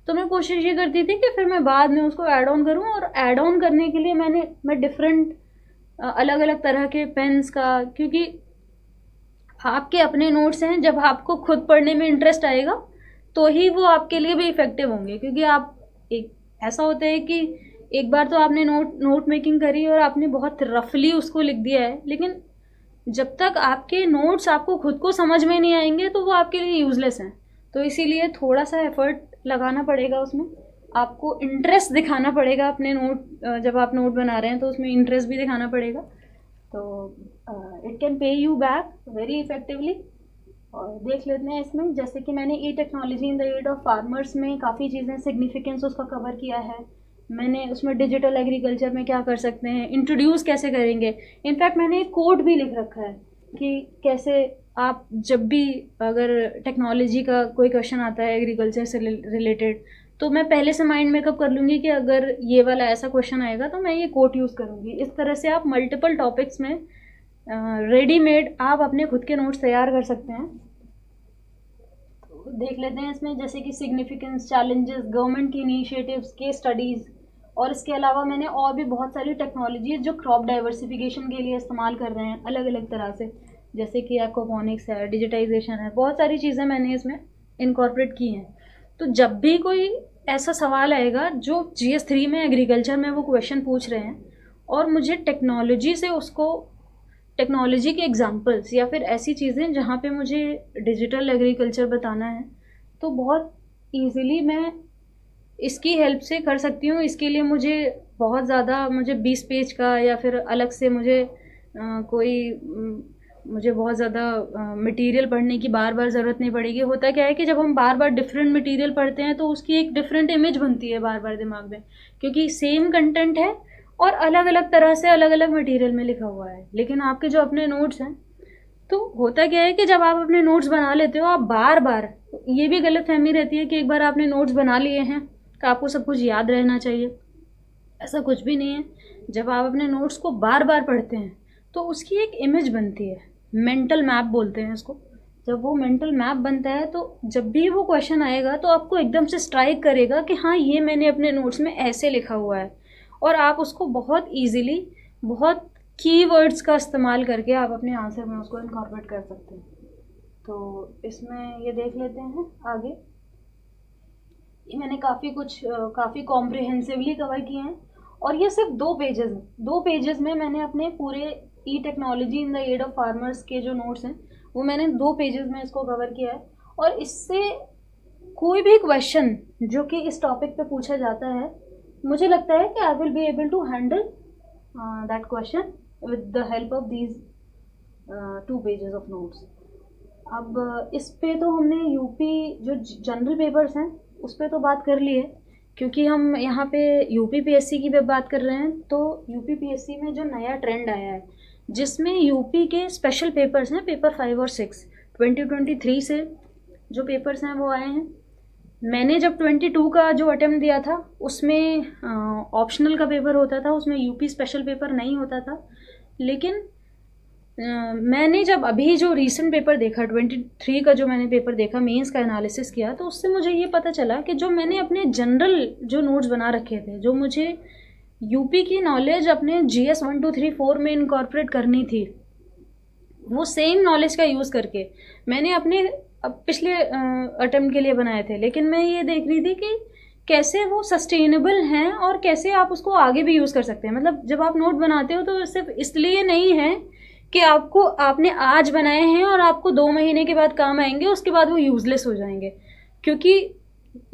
तो मैं कोशिश ये करती थी कि फिर मैं बाद में उसको ऐड ऑन करूँ। और ऐड ऑन करने के लिए मैं डिफरेंट अलग अलग तरह के पेन्स का, क्योंकि आपके अपने नोट्स हैं, जब आपको खुद पढ़ने में इंटरेस्ट आएगा तो ही वो आपके लिए भी इफ़ेक्टिव होंगे। क्योंकि आप ऐसा होता है कि एक बार तो आपने नोट मेकिंग करी और आपने बहुत रफली उसको लिख दिया है, लेकिन जब तक आपके नोट्स आपको खुद को समझ में नहीं आएंगे तो वो आपके लिए यूज़लेस हैं। तो इसीलिए थोड़ा सा एफर्ट लगाना पड़ेगा उसमें, आपको इंटरेस्ट दिखाना पड़ेगा अपने जब आप नोट बना रहे हैं तो उसमें इंटरेस्ट भी दिखाना पड़ेगा। तो it can pay you back very effectively. और देख लेते हैं इसमें, जैसे कि मैंने e technology in the aid of farmers में काफ़ी चीज़ें, सिग्निफिकेंस उसका कवर किया है, मैंने उसमें डिजिटल एग्रीकल्चर में क्या कर सकते हैं, इंट्रोड्यूस कैसे करेंगे। इनफैक्ट मैंने एक कोड भी लिख रखा है कि कैसे आप जब भी अगर टेक्नोलॉजी का कोई क्वेश्चन आता है एग्रीकल्चर से रिलेटेड, तो मैं पहले से माइंड मेकअप कर लूँगी कि अगर ये वाला ऐसा क्वेश्चन आएगा तो मैं ये कोड यूज़ करूँगी। इस तरह से आप मल्टीपल टॉपिक्स में रेडीमेड आप अपने खुद के नोट्स तैयार कर सकते हैं। तो देख लेते हैं इसमें, जैसे कि सिग्निफिकेंस, चैलेंजेस, गवर्नमेंट की इनिशिएटिव्स, केस स्टडीज़, और इसके अलावा मैंने और भी बहुत सारी टेक्नोलॉजी जो क्रॉप डाइवर्सिफिकेशन के लिए इस्तेमाल कर रहे हैं अलग अलग तरह से, जैसे कि एक्वापॉनिक्स है, डिजिटाइजेशन है, बहुत सारी चीज़ें मैंने इसमें इनकॉर्पोरेट की हैं। तो जब भी कोई ऐसा सवाल आएगा जो GS3 में एग्रीकल्चर में वो क्वेश्चन पूछ रहे हैं और मुझे टेक्नोलॉजी से उसको, टेक्नोलॉजी के एग्जांपल्स या फिर ऐसी चीज़ें जहाँ पे मुझे डिजिटल एग्रीकल्चर बताना है, तो बहुत इजीली मैं इसकी हेल्प से कर सकती हूँ। इसके लिए मुझे बहुत ज़्यादा 20 पेज का या फिर अलग से मुझे बहुत ज़्यादा मटेरियल पढ़ने की बार बार ज़रूरत नहीं पड़ेगी। होता क्या है कि जब हम बार बार डिफरेंट मटेरियल पढ़ते हैं तो उसकी एक डिफरेंट इमेज बनती है बार बार दिमाग में, क्योंकि सेम कंटेंट है और अलग अलग तरह से अलग अलग मटेरियल में लिखा हुआ है। लेकिन आपके जो अपने नोट्स हैं, तो होता क्या है कि जब आप अपने नोट्स बना लेते हो, आप बार बार, ये भी गलतफहमी रहती है कि एक बार आपने नोट्स बना लिए हैं तो आपको सब कुछ याद रहना चाहिए। ऐसा कुछ भी नहीं है। जब आप अपने नोट्स को बार बार पढ़ते हैं तो उसकी एक इमेज बनती है, मेंटल मैप बोलते हैं इसको। जब वो मेंटल मैप बनता है तो जब भी वो क्वेश्चन आएगा तो आपको एकदम से स्ट्राइक करेगा कि हाँ, ये मैंने अपने नोट्स में ऐसे लिखा हुआ है, और आप उसको बहुत ईजिली, बहुत कीवर्ड्स का इस्तेमाल करके आप अपने आंसर में उसको इनकॉर्पोरेट कर सकते हैं। तो इसमें ये देख लेते हैं आगे। ये मैंने काफ़ी कॉम्प्रिहेंसिवली कवर किए हैं, और ये सिर्फ 2 पेजेस हैं। 2 पेजेस में मैंने अपने पूरे e technology in the aid of farmers के जो नोट्स हैं वो मैंने 2 पेजेस में इसको कवर किया है। और इससे कोई भी क्वेश्चन जो कि इस टॉपिक पे पूछा जाता है, मुझे लगता है कि I will be able to handle that question with the help of these 2 pages of notes. अब इस पे तो हमने यूपी जो जनरल पेपर्स हैं उस पर तो बात कर ली है, क्योंकि हम यहाँ पे UPPSC की भी बात कर रहे हैं। तो UPPSC में जो नया ट्रेंड आया है जिसमें यूपी के स्पेशल पेपर्स हैं, पेपर 5 और 6 2023 से जो पेपर्स हैं वो आए हैं। मैंने जब 22 का जो अटेम्प्ट दिया था उसमें ऑप्शनल का पेपर होता था, उसमें यूपी स्पेशल पेपर नहीं होता था। लेकिन मैंने जब अभी जो रीसेंट पेपर देखा 23 का, जो मैंने पेपर देखा, मेंस का एनालिसिस किया, तो उससे मुझे ये पता चला कि जो मैंने अपने जनरल जो नोट्स बना रखे थे, जो मुझे यूपी की नॉलेज अपने GS 1 2 3 4 में इनकॉर्पोरेट करनी थी, वो सेम नॉलेज का यूज़ करके मैंने अपने पिछले अटेम्प्ट के लिए बनाए थे। लेकिन मैं ये देख रही थी कि कैसे वो सस्टेनेबल हैं और कैसे आप उसको आगे भी यूज़ कर सकते हैं। मतलब जब आप नोट बनाते हो तो सिर्फ इसलिए नहीं है कि आपने आज बनाए हैं और आपको 2 महीने के बाद काम आएंगे, उसके बाद वो यूज़लेस हो जाएंगे। क्योंकि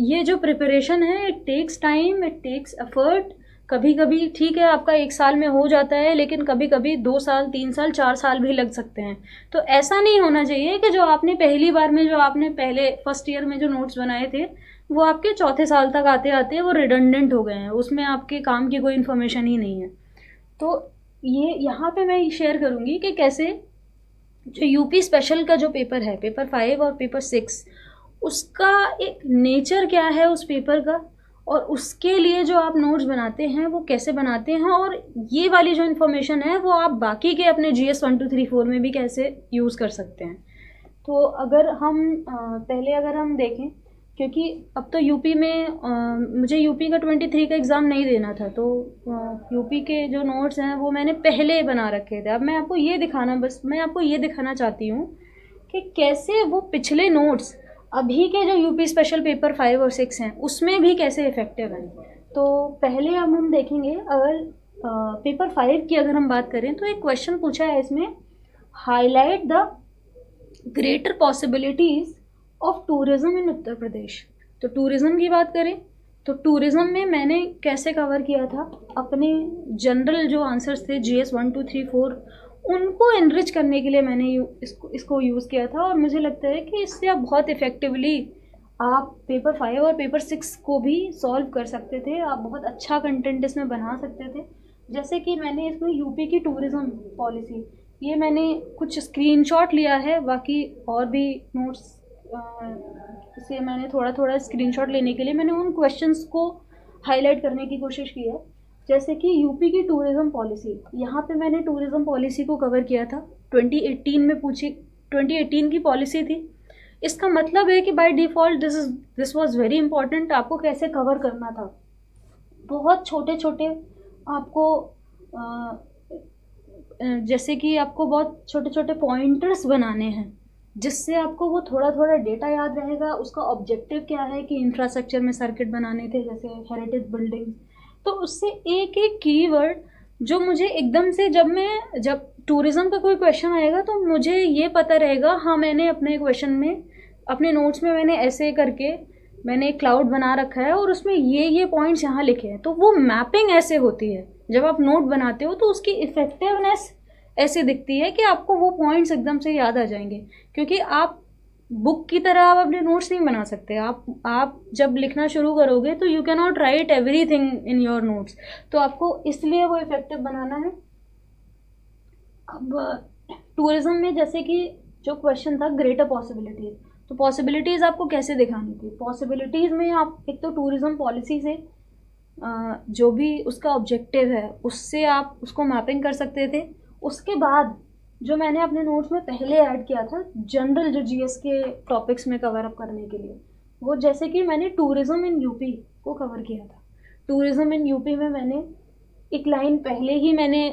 ये जो प्रिपरेशन है, it takes time, it takes effort. कभी कभी ठीक है आपका 1 साल में हो जाता है, लेकिन कभी कभी 2 साल, 3 साल, 4 साल भी लग सकते हैं। तो ऐसा नहीं होना चाहिए कि जो आपने पहली बार में, जो आपने पहले फर्स्ट ईयर में जो नोट्स बनाए थे, वो आपके चौथे साल तक आते आते वो रिडंडेंट हो गए हैं, उसमें आपके काम की कोई इन्फॉर्मेशन ही नहीं है। तो ये यहाँ पे मैं शेयर करूँगी कि कैसे जो यूपी स्पेशल का जो पेपर है, पेपर 5 और पेपर 6, उसका एक नेचर क्या है उस पेपर का, और उसके लिए जो आप नोट्स बनाते हैं वो कैसे बनाते हैं, और ये वाली जो इन्फॉर्मेशन है वो आप बाकी के अपने GS 1 2 3 4 में भी कैसे यूज़ कर सकते हैं। तो अगर हम देखें, क्योंकि अब तो यूपी में मुझे यूपी का 23 का एग्ज़ाम नहीं देना था, तो यूपी के जो नोट्स हैं वो मैंने पहले बना रखे थे। अब मैं आपको ये दिखाना चाहती हूँ कि कैसे वो पिछले नोट्स अभी के जो यूपी स्पेशल पेपर 5 और 6 हैं उसमें भी कैसे इफ़ेक्टिव हैं। तो पहले अब हम देखेंगे, अगर पेपर 5 की अगर हम बात करें तो एक क्वेश्चन पूछा है इसमें, highlight the greater possibilities of tourism in Uttar Pradesh. तो टूरिज़्म की बात करें तो टूरिज़्म में मैंने कैसे कवर किया था, अपने जनरल जो आंसर्स थे GS 1 2 3 4, उनको एनरिच करने के लिए मैंने इसको यूज़ किया था। और मुझे लगता है कि इससे आप बहुत इफ़ेक्टिवली आप पेपर 5 और पेपर 6 को भी सॉल्व कर सकते थे, आप बहुत अच्छा कंटेंट इसमें बना सकते थे। जैसे कि मैंने इसमें यूपी की टूरिज़्म पॉलिसी, ये मैंने कुछ स्क्रीनशॉट लिया है, बाकी और भी नोट्स से मैंने थोड़ा थोड़ा स्क्रीनशॉट लेने के लिए मैंने उन क्वेश्चंस को हाईलाइट करने की कोशिश की है। जैसे कि यूपी की टूरिज़्म पॉलिसी, यहाँ पे मैंने टूरिज़्म पॉलिसी को कवर किया था, 2018 में पूछी, 2018 की पॉलिसी थी। इसका मतलब है कि by default this was very important, आपको कैसे कवर करना था। बहुत छोटे छोटे आपको जैसे कि आपको बहुत छोटे छोटे पॉइंटर्स बनाने हैं, जिससे आपको वो थोड़ा थोड़ा डेटा याद रहेगा। उसका ऑब्जेक्टिव क्या है कि इंफ्रास्ट्रक्चर में सर्किट बनाने थे, जैसे हेरिटेज बिल्डिंग। तो उससे एक एक कीवर्ड जो मुझे एकदम से, जब टूरिज़्म का कोई क्वेश्चन आएगा तो मुझे ये पता रहेगा, हाँ मैंने अपने क्वेश्चन में, अपने नोट्स में मैंने ऐसे करके मैंने एक क्लाउड बना रखा है और उसमें ये पॉइंट्स यहाँ लिखे हैं। तो वो मैपिंग ऐसे होती है, जब आप नोट बनाते हो तो उसकी इफ़ेक्टिवनेस ऐसे दिखती है कि आपको वो पॉइंट्स एकदम से याद आ जाएंगे। क्योंकि आप बुक की तरह आप अपने नोट्स नहीं बना सकते। आप जब लिखना शुरू करोगे तो you can not right everything in your notes, तो आपको इसलिए वो इफेक्टिव बनाना है। अब टूरिज्म में जैसे कि जो क्वेश्चन था ग्रेटर पॉसिबिलिटीज़, तो पॉसिबिलिटीज़ आपको कैसे दिखानी थी। पॉसिबिलिटीज़ में आप एक तो टूरिज़्म पॉलिसी से जो भी उसका ऑब्जेक्टिव है उससे आप उसको मैपिंग कर सकते थे। उसके बाद जो मैंने अपने नोट्स में पहले ऐड किया था, जनरल जो जीएस के टॉपिक्स में कवर अप करने के लिए, वो जैसे कि मैंने टूरिज़्म इन यूपी को कवर किया था। टूरिज़्म इन यूपी में मैंने एक लाइन पहले ही मैंने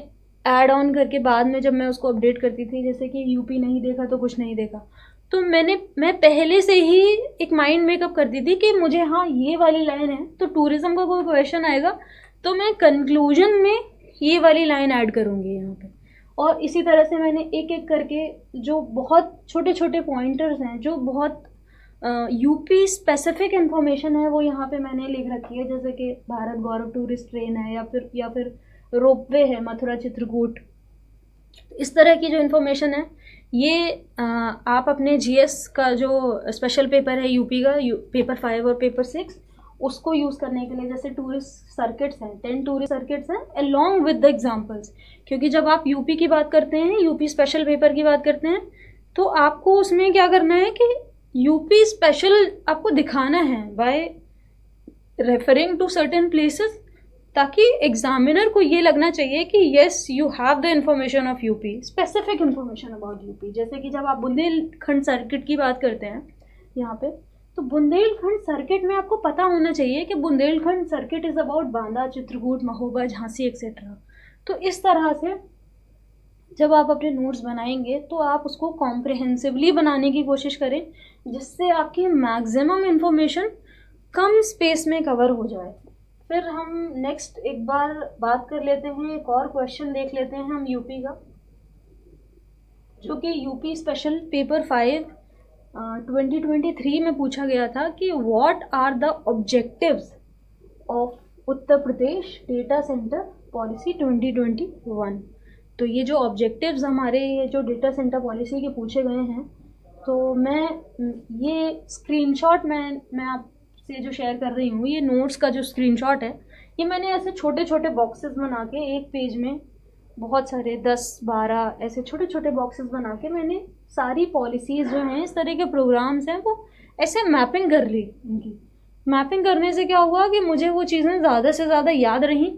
ऐड ऑन करके बाद में जब मैं उसको अपडेट करती थी, जैसे कि यूपी नहीं देखा तो कुछ नहीं देखा, तो मैं पहले से ही एक माइंड मेकअप करती थी कि मुझे हाँ ये वाली लाइन है, तो टूरिज़्म का कोई क्वेश्चन आएगा तो मैं कंक्लूजन में ये वाली लाइन ऐड करूँगी यहाँ पे। और इसी तरह से मैंने एक एक करके जो बहुत छोटे छोटे पॉइंटर्स हैं, जो बहुत यूपी स्पेसिफिक इन्फॉर्मेशन है, वो यहाँ पे मैंने लिख रखी है। जैसे कि भारत गौरव टूरिस्ट ट्रेन है, या फिर रोपवे है मथुरा चित्रकूट। इस तरह की जो इन्फॉर्मेशन है ये आप अपने जीएस का जो स्पेशल पेपर है यूपी का, पेपर 5 और पेपर 6, उसको यूज़ करने के लिए, जैसे टूरिस्ट सर्किट्स हैं, 10 टूरिस्ट सर्किट्स हैं अलॉन्ग विद द एग्जांपल्स। क्योंकि जब आप यूपी की बात करते हैं, यूपी स्पेशल पेपर की बात करते हैं, तो आपको उसमें क्या करना है कि यूपी स्पेशल आपको दिखाना है by referring to certain places, ताकि एग्जामिनर को ये लगना चाहिए कि yes you have the information of UP, specific information about UP. जैसे कि जब आप बुंदेलखंड सर्किट की बात करते हैं यहाँ पे, तो बुंदेलखंड सर्किट में आपको पता होना चाहिए कि Bundelkhand circuit is about Banda, Chitrakoot, Mahoba, Jhansi etcetera. तो इस तरह से जब आप अपने नोट्स बनाएंगे तो आप उसको कॉम्प्रिहेंसिवली बनाने की कोशिश करें, जिससे आपकी मैक्सिमम इंफॉर्मेशन कम स्पेस में कवर हो जाए। फिर हम नेक्स्ट एक बार बात कर लेते हैं, एक और क्वेश्चन देख लेते हैं हम यूपी का, जो कि यूपी स्पेशल पेपर 5 2023 में पूछा गया था कि what are the objectives of Uttar Pradesh data centre policy 2021। तो ये जो ऑब्जेक्टिव्स हमारे जो डेटा सेंटर पॉलिसी के पूछे गए हैं, तो मैं ये स्क्रीनशॉट मैं आपसे जो शेयर कर रही हूँ, ये नोट्स का जो स्क्रीनशॉट है, ये मैंने ऐसे छोटे छोटे बॉक्सेस बना के एक पेज में बहुत सारे 10-12 ऐसे छोटे छोटे बॉक्सेस बना के मैंने सारी पॉलिसीज़ जो हैं, इस तरह के प्रोग्राम्स हैं, वो ऐसे मैपिंग कर ली। इनकी मैपिंग करने से क्या हुआ कि मुझे वो चीज़ें ज़्यादा से ज़्यादा याद रहीं।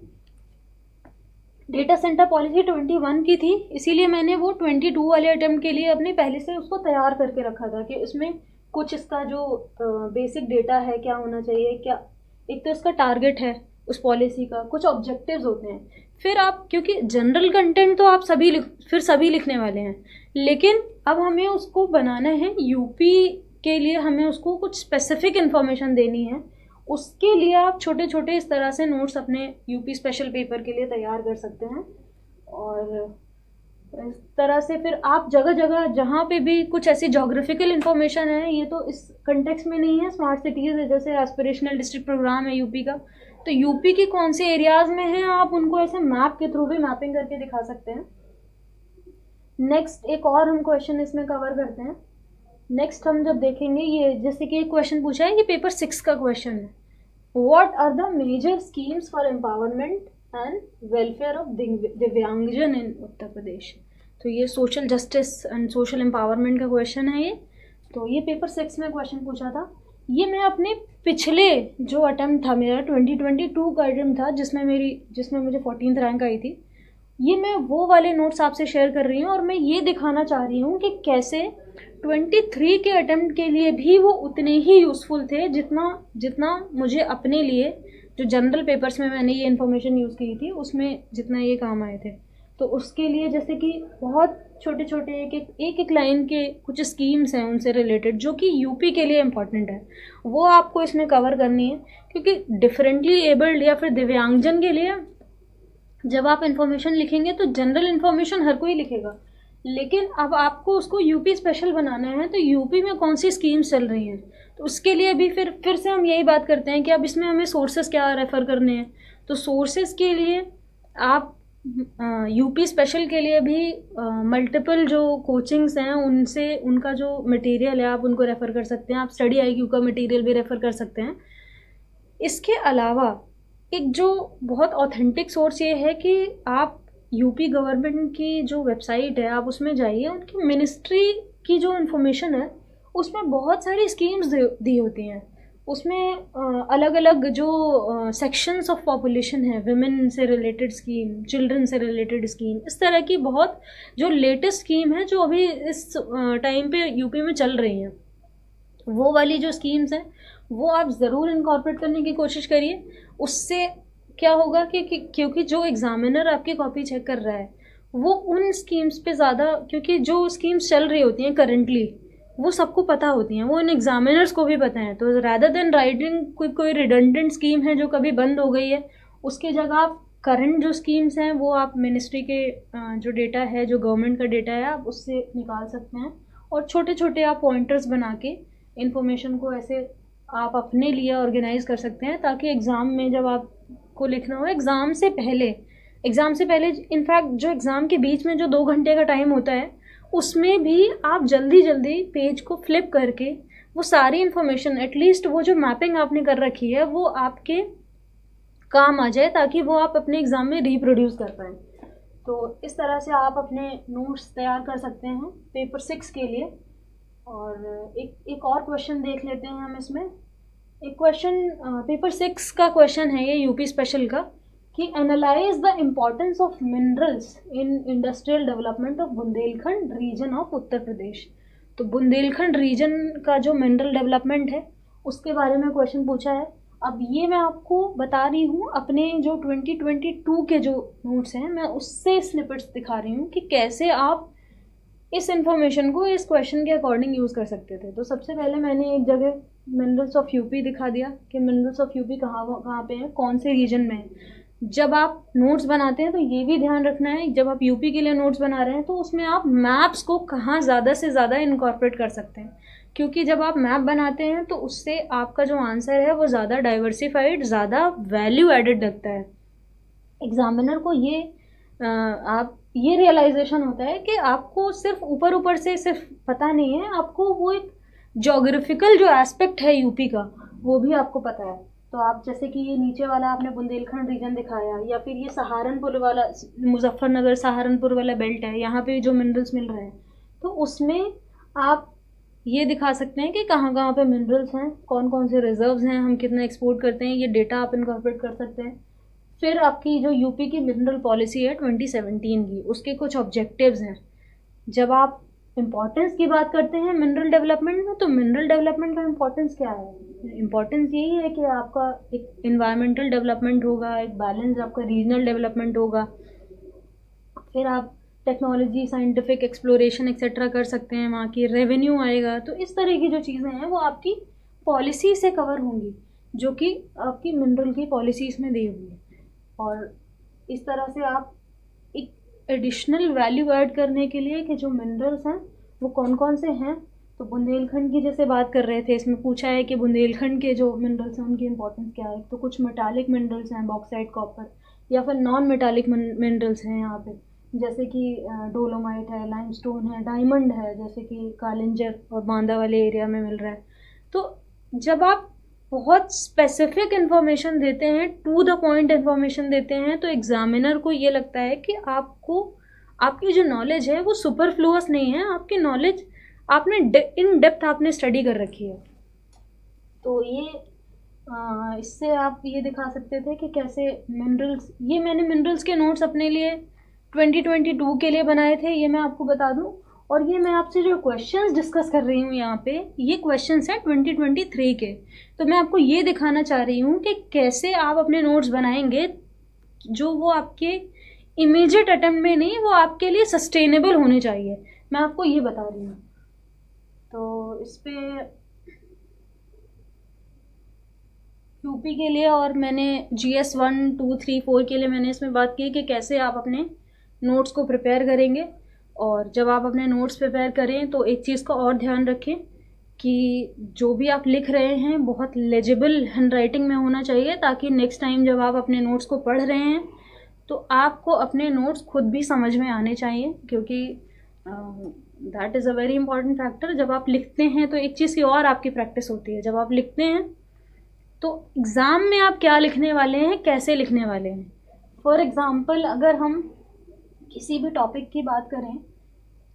डेटा सेंटर पॉलिसी 21 की थी, इसीलिए मैंने वो 22 वाले अटेम्प्ट के लिए अपने पहले से उसको तैयार करके रखा था कि उसमें कुछ इसका जो बेसिक डेटा है क्या होना चाहिए, क्या एक तो इसका टारगेट है उस पॉलिसी का, कुछ ऑब्जेक्टिव्स होते हैं। फिर आप, क्योंकि जनरल कंटेंट तो आप सभी लिखने वाले हैं, लेकिन अब हमें उसको बनाना है यूपी के लिए, हमें उसको कुछ स्पेसिफिक इन्फॉर्मेशन देनी है। उसके लिए आप छोटे छोटे इस तरह से नोट्स अपने यूपी स्पेशल पेपर के लिए तैयार कर सकते हैं। और इस तरह से फिर आप जगह जगह जहाँ पे भी कुछ ऐसी जोग्राफिकल इन्फॉर्मेशन है, ये तो इस कंटेक्स्ट में नहीं है, स्मार्ट सिटीज़ है, जैसे एस्पिरेशनल डिस्ट्रिक्ट प्रोग्राम है यूपी का, तो यूपी की कौन से एरियाज़ में हैं, आप उनको ऐसे मैप के थ्रू भी मैपिंग करके दिखा सकते हैं। नेक्स्ट एक और हम क्वेश्चन इसमें कवर करते हैं नेक्स्ट हम जब देखेंगे, ये जैसे कि एक क्वेश्चन पूछा है, ये पेपर 6 का क्वेश्चन है, what are the major schemes for empowerment and welfare of divyangjan in Uttar Pradesh. तो ये social justice and social empowerment का क्वेश्चन है ये। तो ये पेपर 6 में क्वेश्चन पूछा था। ये मैं अपने पिछले जो अटेम्प्ट था मेरा 2022 का अटेम्प्ट था, जिसमें मुझे 14th रैंक आई थी, ये मैं वो वाले नोट्स आपसे शेयर कर रही हूँ। और मैं ये दिखाना चाह रही हूँ कि कैसे 23 के अटेम्प्ट के लिए भी वो उतने ही यूज़फुल थे जितना मुझे अपने लिए जो जनरल पेपर्स में मैंने ये इन्फॉर्मेशन यूज़ की थी उसमें जितना ये काम आए थे। तो उसके लिए जैसे कि बहुत छोटे छोटे एक लाइन के कुछ स्कीम्स हैं उनसे रिलेटेड जो कि यूपी के लिए इम्पॉर्टेंट है, वो आपको इसमें कवर करनी है। क्योंकि डिफरेंटली एबल्ड या फिर दिव्यांगजन के लिए जब आप इन्फॉर्मेशन लिखेंगे तो जनरल इन्फॉर्मेशन हर कोई लिखेगा, लेकिन अब आपको उसको यूपी स्पेशल बनाना है। तो यूपी में कौन सी स्कीम्स चल रही हैं, तो उसके लिए भी फिर से हम यही बात करते हैं कि अब इसमें हमें सोर्सेस क्या रेफ़र करने हैं। तो सोर्सेस के लिए आप यूपी स्पेशल के लिए भी मल्टीपल जो कोचिंग्स हैं उनसे उनका जो मटेरियल है आप उनको रेफ़र कर सकते हैं। आप स्टडी IQ का मटेरियल भी रेफ़र कर सकते हैं। इसके अलावा एक जो बहुत ऑथेंटिक सोर्स ये है कि आप यूपी गवर्नमेंट की जो वेबसाइट है आप उसमें जाइए, उनकी मिनिस्ट्री की जो इन्फॉर्मेशन है उसमें बहुत सारी स्कीम्स दी होती हैं। उसमें अलग अलग जो सेक्शंस ऑफ पॉपुलेशन है, विमेन से रिलेटेड स्कीम, चिल्ड्रन से रिलेटेड स्कीम, इस तरह की बहुत जो लेटेस्ट स्कीम है जो अभी इस टाइम पे यूपी में चल रही हैं, वो वाली जो स्कीम्स हैं वो आप ज़रूर इनकॉर्पोरेट करने की कोशिश करिए। उससे क्या होगा कि क्योंकि जो एग्ज़ामिनर आपकी कॉपी चेक कर रहा है वो उन स्कीम्स पे ज़्यादा, क्योंकि जो स्कीम्स चल रही होती हैं करेंटली वो सबको पता होती हैं, वो इन एग्ज़ामिनर्स को भी पता है। तो रैदर देन राइटिंग कोई रिडंडेंट स्कीम है जो कभी बंद हो गई है, उसके जगह आप करंट जो स्कीम्स हैं वो आप मिनिस्ट्री के जो डेटा है, जो गवर्नमेंट का डेटा है, आप उससे निकाल सकते हैं। और छोटे छोटे आप पॉइंटर्स बना के इन्फॉर्मेशन को ऐसे आप अपने लिए ऑर्गेनाइज कर सकते हैं, ताकि एग्ज़ाम में जब आपको लिखना हो, एग्ज़ाम से पहले इनफैक्ट जो एग्ज़ाम के बीच में जो 2 घंटे का टाइम होता है उसमें भी आप जल्दी जल्दी पेज को फ्लिप करके वो सारी इन्फॉर्मेशन, एटलीस्ट वो जो मैपिंग आपने कर रखी है वो आपके काम आ जाए, ताकि वो आप अपने एग्ज़ाम में रिप्रोड्यूस कर पाएँ। तो इस तरह से आप अपने नोट्स तैयार कर सकते हैं पेपर 6 के लिए। और एक और क्वेश्चन देख लेते हैं हम इसमें। एक क्वेश्चन पेपर 6 का क्वेश्चन है ये यूपी स्पेशल का, कि analyse the importance of minerals in industrial development of Bundelkhand region of Uttar Pradesh. तो बुंदेलखंड रीजन का जो मिनरल डेवलपमेंट है उसके बारे में क्वेश्चन पूछा है। अब ये मैं आपको बता रही हूँ अपने जो 2022 के जो नोट्स हैं मैं उससे स्निपेट्स दिखा रही हूँ कि कैसे आप इस इन्फॉर्मेशन को इस क्वेश्चन के अकॉर्डिंग यूज़ कर सकते थे। तो सबसे पहले मैंने एक जगह मिनरल्स ऑफ यूपी दिखा दिया कि मिनरल्स ऑफ यूपी कहाँ पे हैं, कौन से रीजन में है। जब आप नोट्स बनाते हैं तो ये भी ध्यान रखना है, जब आप यूपी के लिए नोट्स बना रहे हैं तो उसमें आप मैप्स को कहाँ ज़्यादा से ज़्यादा इनकॉर्पोरेट कर सकते हैं। क्योंकि जब आप मैप बनाते हैं तो उससे आपका जो आंसर है वो ज़्यादा डाइवर्सिफाइड, ज़्यादा वैल्यू एडेड लगता है। एग्ज़ामिनर को ये रियलाइजेशन होता है कि आपको सिर्फ ऊपर से सिर्फ पता नहीं है, आपको वो एक जोग्राफिकल जो एस्पेक्ट है यूपी का वो भी आपको पता है। तो आप जैसे कि ये नीचे वाला आपने बुंदेलखंड रीजन दिखाया, या फिर ये सहारनपुर वाला, मुजफ्फरनगर सहारनपुर वाला बेल्ट है, यहाँ पे जो मिनरल्स मिल रहे हैं, तो उसमें आप ये दिखा सकते हैं कि कहाँ कहाँ पे मिनरल्स हैं, कौन कौन से रिजर्व्स हैं, हम कितना एक्सपोर्ट करते हैं, ये डेटा आप इनकॉर्पोरेट कर सकते हैं। फिर आपकी जो यूपी की मिनरल पॉलिसी है 2017 की, उसके कुछ ऑब्जेक्टिव्स हैं। जब आप इम्पोर्टेंस की बात करते हैं मिनरल डेवलपमेंट में, तो मिनरल डेवलपमेंट का इम्पोर्टेंस क्या है? इम्पोर्टेंस यही है कि आपका एक इन्वायरमेंटल डेवलपमेंट होगा, एक बैलेंस आपका रीजनल डेवलपमेंट होगा, फिर आप टेक्नोलॉजी, साइंटिफिक एक्सप्लोरेशन एक्सेट्रा कर सकते हैं, वहाँ की रेवेन्यू आएगा। तो इस तरह की जो चीज़ें हैं वो आपकी पॉलिसी से कवर होंगी, जो कि आपकी मिनरल की पॉलिसीज़ में दी हुई है। और इस तरह से आप एक एडिशनल वैल्यू ऐड करने के लिए कि जो मिनरल्स हैं वो कौन कौन से हैं, तो बुंदेलखंड की जैसे बात कर रहे थे, इसमें पूछा है कि बुंदेलखंड के जो मिनरल्स हैं उनकी इंपॉर्टेंस क्या है। तो कुछ मेटालिक मिनरल्स हैं, बॉक्साइट, कॉपर, या फिर नॉन मेटालिक मिनरल्स हैं यहाँ पे। जैसे कि डोलोमाइट है, लाइमस्टोन है, डायमंड है, जैसे कि कालिंजर और बांदा वाले एरिया में मिल रहा है। तो जब आप बहुत स्पेसिफिक इन्फॉर्मेशन देते हैं, टू द पॉइंट इन्फॉर्मेशन देते हैं, तो एग्जामिनर को ये लगता है कि आपको आपकी जो नॉलेज है वो सुपरफ्लुअस नहीं है, आपकी नॉलेज आपने इन डेप्थ आपने स्टडी कर रखी है। तो ये इससे आप ये दिखा सकते थे कि कैसे मिनरल्स, ये मैंने मिनरल्स के नोट्स अपने लिए 2022 के लिए बनाए थे, ये मैं आपको बता दूं। और ये मैं आपसे जो क्वेश्चंस डिस्कस कर रही हूँ यहाँ पे, ये क्वेश्चंस हैं 2023 के। तो मैं आपको ये दिखाना चाह रही हूँ कि कैसे आप अपने नोट्स बनाएंगे जो वो आपके इमीडिएट अटेम्प्ट में नहीं, वो आपके लिए सस्टेनेबल होने चाहिए, मैं आपको ये बता रही हूँ। तो इस पे यूपी के लिए और मैंने GS 1, 2, 3, 4 के लिए मैंने इसमें बात की कि कैसे आप अपने नोट्स को प्रिपेयर करेंगे। और जब आप अपने नोट्स प्रिपेयर करें तो एक चीज़ का और ध्यान रखें कि जो भी आप लिख रहे हैं बहुत लेजिबल हैंडराइटिंग में होना चाहिए, ताकि नेक्स्ट टाइम जब आप अपने नोट्स को पढ़ रहे हैं तो आपको अपने नोट्स खुद भी समझ में आने चाहिए, क्योंकि that is a very important factor. जब आप लिखते हैं तो एक चीज़ की और आपकी प्रैक्टिस होती है, जब आप लिखते हैं तो एग्ज़ाम में आप क्या लिखने वाले हैं, कैसे लिखने वाले हैं। फॉर एग्ज़ाम्पल अगर हम किसी भी टॉपिक की बात करें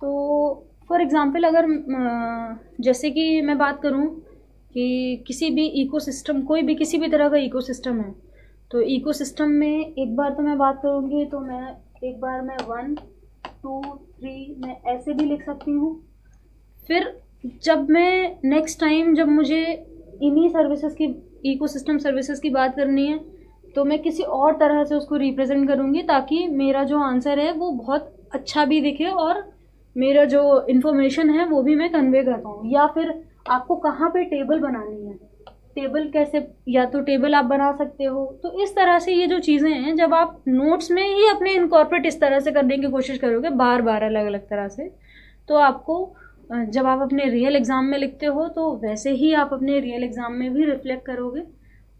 तो फॉर एग्ज़ाम्पल अगर जैसे कि मैं बात करूं कि किसी भी इकोसिस्टम, कोई भी किसी भी तरह का इकोसिस्टम है, तो इकोसिस्टम में एक बार तो मैं बात करूंगी तो मैं एक बार मैं 1, 2, 3 मैं ऐसे भी लिख सकती हूँ। फिर जब मैं नेक्स्ट टाइम जब मुझे इन्हीं सर्विसेज की, इकोसिस्टम सर्विसेज की बात करनी है, तो मैं किसी और तरह से उसको रिप्रेजेंट करूँगी, ताकि मेरा जो आंसर है वो बहुत अच्छा भी दिखे और मेरा जो इन्फॉर्मेशन है वो भी मैं कन्वे कर पाऊँ। या फिर आपको कहाँ पे टेबल बनानी है, टेबल कैसे, या तो टेबल आप बना सकते हो। तो इस तरह से ये जो चीज़ें हैं, जब आप नोट्स में ही अपने इनकॉर्पोरेट इस तरह से करने की कोशिश करोगे बार बार अलग अलग तरह से, तो आपको जब आप अपने रियल एग्ज़ाम में लिखते हो तो वैसे ही आप अपने रियल एग्ज़ाम में भी रिफ्लेक्ट करोगे।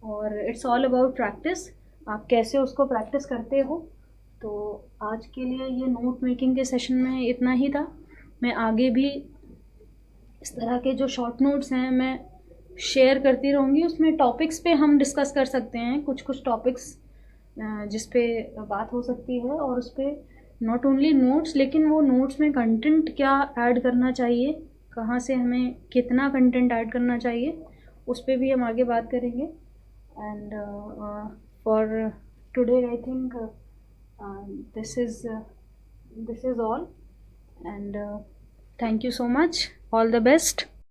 और इट्स ऑल अबाउट प्रैक्टिस, आप कैसे उसको प्रैक्टिस करते हो। तो आज के लिए ये नोट मेकिंग के सेशन में इतना ही था। मैं आगे भी इस तरह के जो शॉर्ट नोट्स हैं मैं शेयर करती रहूँगी। उसमें टॉपिक्स पे हम डिस्कस कर सकते हैं, कुछ कुछ टॉपिक्स जिस पे बात हो सकती है, और उस पर नॉट ओनली नोट्स, लेकिन वो नोट्स में कंटेंट क्या ऐड करना चाहिए, कहाँ से हमें कितना कंटेंट ऐड करना चाहिए, उस पर भी हम आगे बात करेंगे। And for today I think this is all, and thank you so much, all the best.